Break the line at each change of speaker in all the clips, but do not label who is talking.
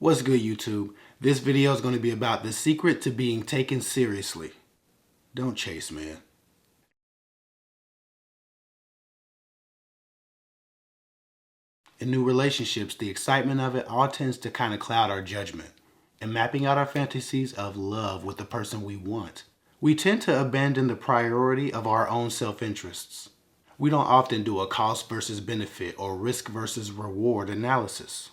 What's good, YouTube? This video is going to be about the secret to being taken seriously. Don't chase, man. In new relationships, the excitement of it all tends to kind of cloud our judgment. In mapping out our fantasies of love with the person we want, we tend to abandon the priority of our own self-interests. We don't often do a cost versus benefit or risk versus reward analysis.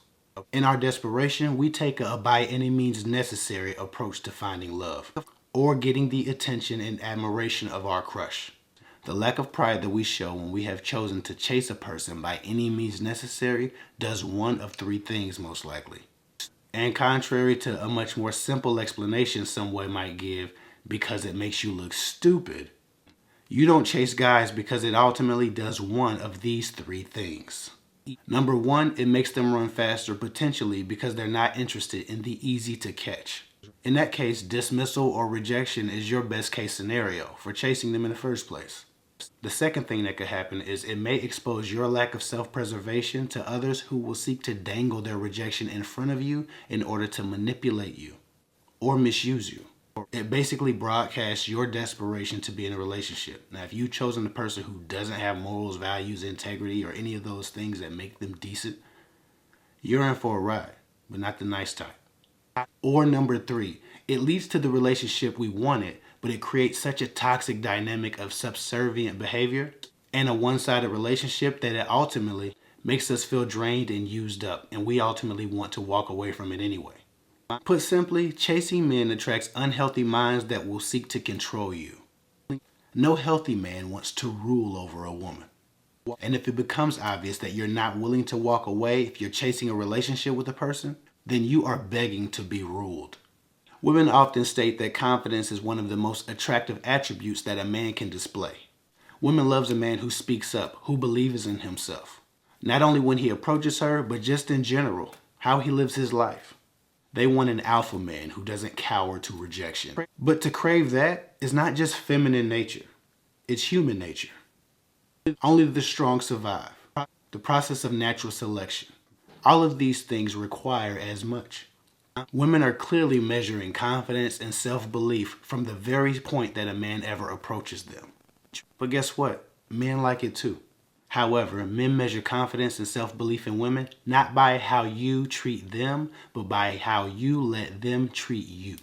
In our desperation, we take a by any means necessary approach to finding love, or getting the attention and admiration of our crush. The lack of pride that we show when we have chosen to chase a person by any means necessary does one of three things most likely. And contrary to a much more simple explanation someone might give, because it makes you look stupid, you don't chase guys because it ultimately does one of these three things. Number one, it makes them run faster potentially because they're not interested in the easy to catch. In that case, dismissal or rejection is your best case scenario for chasing them in the first place. The second thing that could happen is it may expose your lack of self-preservation to others who will seek to dangle their rejection in front of you in order to manipulate you or misuse you. It basically broadcasts your desperation to be in a relationship. Now, if you've chosen a person who doesn't have morals, values, integrity, or any of those things that make them decent, you're in for a ride, but not the nice type. Or number three, it leads to the relationship we wanted, but it creates such a toxic dynamic of subservient behavior and a one-sided relationship that it ultimately makes us feel drained and used up, and we ultimately want to walk away from it anyway. Put simply, chasing men attracts unhealthy minds that will seek to control you. No healthy man wants to rule over a woman. And if it becomes obvious that you're not willing to walk away if you're chasing a relationship with a person, then you are begging to be ruled. Women often state that confidence is one of the most attractive attributes that a man can display. Women loves a man who speaks up, who believes in himself. Not only when he approaches her, but just in general, how he lives his life. They want an alpha man who doesn't cower to rejection. But to crave that is not just feminine nature, it's human nature. Only the strong survive. The process of natural selection. All of these things require as much. Women are clearly measuring confidence and self-belief from the very point that a man ever approaches them. But guess what? Men like it too. However, men measure confidence and self-belief in women not by how you treat them, but by how you let them treat you.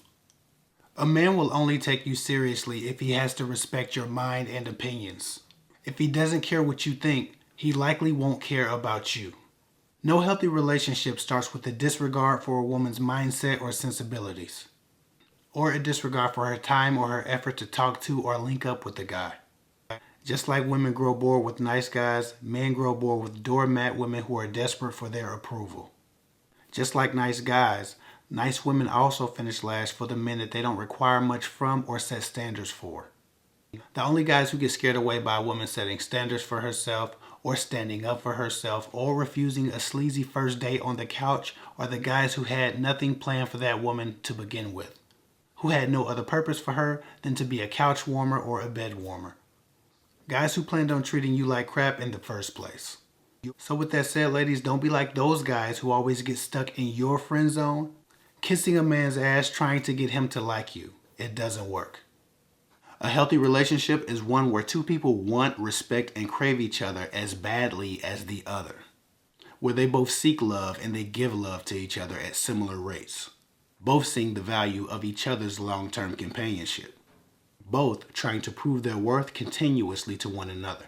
A man will only take you seriously if he has to respect your mind and opinions. If he doesn't care what you think, he likely won't care about you. No healthy relationship starts with a disregard for a woman's mindset or sensibilities, or a disregard for her time or her effort to talk to or link up with the guy. Just like women grow bored with nice guys, men grow bored with doormat women who are desperate for their approval. Just like nice guys, nice women also finish last for the men that they don't require much from or set standards for. The only guys who get scared away by a woman setting standards for herself or standing up for herself or refusing a sleazy first date on the couch are the guys who had nothing planned for that woman to begin with, who had no other purpose for her than to be a couch warmer or a bed warmer. Guys who planned on treating you like crap in the first place. So with that said, ladies, don't be like those guys who always get stuck in your friend zone, kissing a man's ass trying to get him to like you. It doesn't work. A healthy relationship is one where two people want, respect, and crave each other as badly as the other. Where they both seek love and they give love to each other at similar rates. Both seeing the value of each other's long-term companionship. Both trying to prove their worth continuously to one another.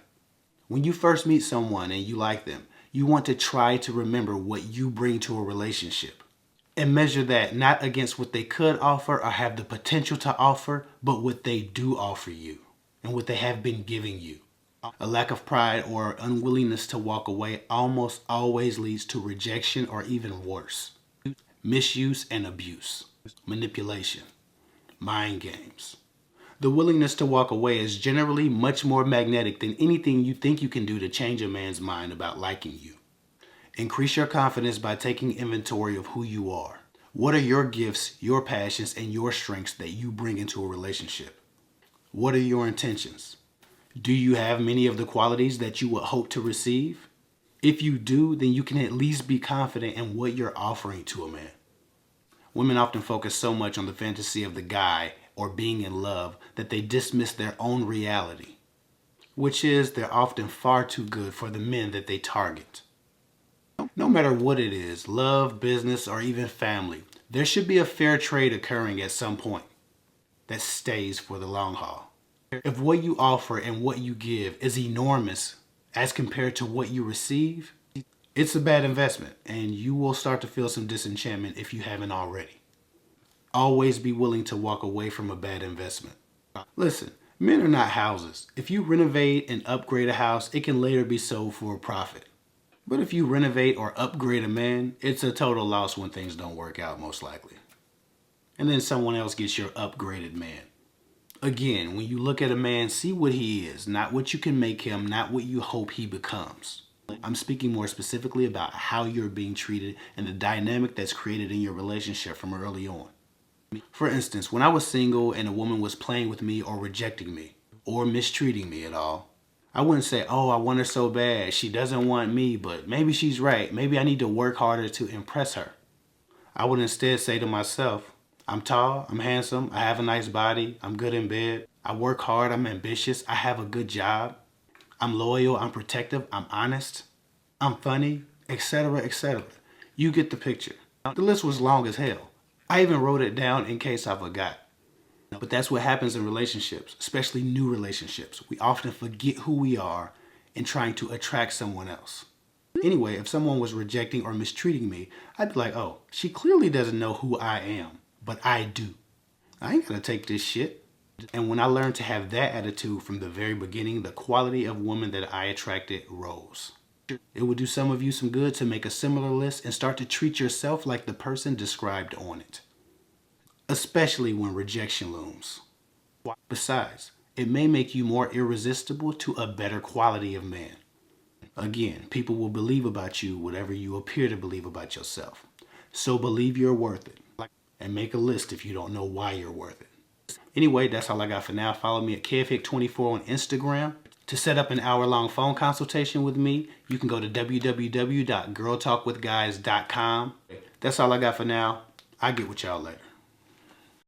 When you first meet someone and you like them, you want to try to remember what you bring to a relationship and measure that not against what they could offer or have the potential to offer, but what they do offer you and what they have been giving you. A lack of pride or unwillingness to walk away almost always leads to rejection or even worse. Misuse and abuse, manipulation, mind games. The willingness to walk away is generally much more magnetic than anything you think you can do to change a man's mind about liking you. Increase your confidence by taking inventory of who you are. What are your gifts, your passions, and your strengths that you bring into a relationship? What are your intentions? Do you have many of the qualities that you would hope to receive? If you do, then you can at least be confident in what you're offering to a man. Women often focus so much on the fantasy of the guy or being in love that they dismiss their own reality, which is they're often far too good for the men that they target. No matter what it is, love, business, or even family, there should be a fair trade occurring at some point that stays for the long haul. If what you offer and what you give is enormous as compared to what you receive, it's a bad investment and you will start to feel some disenchantment if you haven't already. Always be willing to walk away from a bad investment. Listen, men are not houses. If you renovate and upgrade a house, it can later be sold for a profit. But if you renovate or upgrade a man, it's a total loss when things don't work out, most likely. And then someone else gets your upgraded man. Again, when you look at a man, see what he is, not what you can make him, not what you hope he becomes. I'm speaking more specifically about how you're being treated and the dynamic that's created in your relationship from early on. For instance, when I was single and a woman was playing with me or rejecting me or mistreating me at all, I wouldn't say, oh, I want her so bad. She doesn't want me, but maybe she's right. Maybe I need to work harder to impress her. I would instead say to myself, I'm tall, I'm handsome, I have a nice body, I'm good in bed, I work hard, I'm ambitious, I have a good job, I'm loyal, I'm protective, I'm honest, I'm funny, etc., etc. You get the picture. The list was long as hell. I even wrote it down in case I forgot. But that's what happens in relationships, especially new relationships. We often forget who we are in trying to attract someone else. Anyway, if someone was rejecting or mistreating me, I'd be like, oh, she clearly doesn't know who I am, but I do. I ain't gonna take this shit. And when I learned to have that attitude from the very beginning, the quality of women that I attracted rose. It would do some of you some good to make a similar list and start to treat yourself like the person described on it, especially when rejection looms. Besides, it may make you more irresistible to a better quality of man. Again, people will believe about you whatever you appear to believe about yourself. So believe you're worth it. And make a list if you don't know why you're worth it. Anyway, that's all I got for now. Follow me at KevHick24 on Instagram. To set up an hour-long phone consultation with me, you can go to www.girltalkwithguys.com. That's all I got for now. I'll get with y'all later.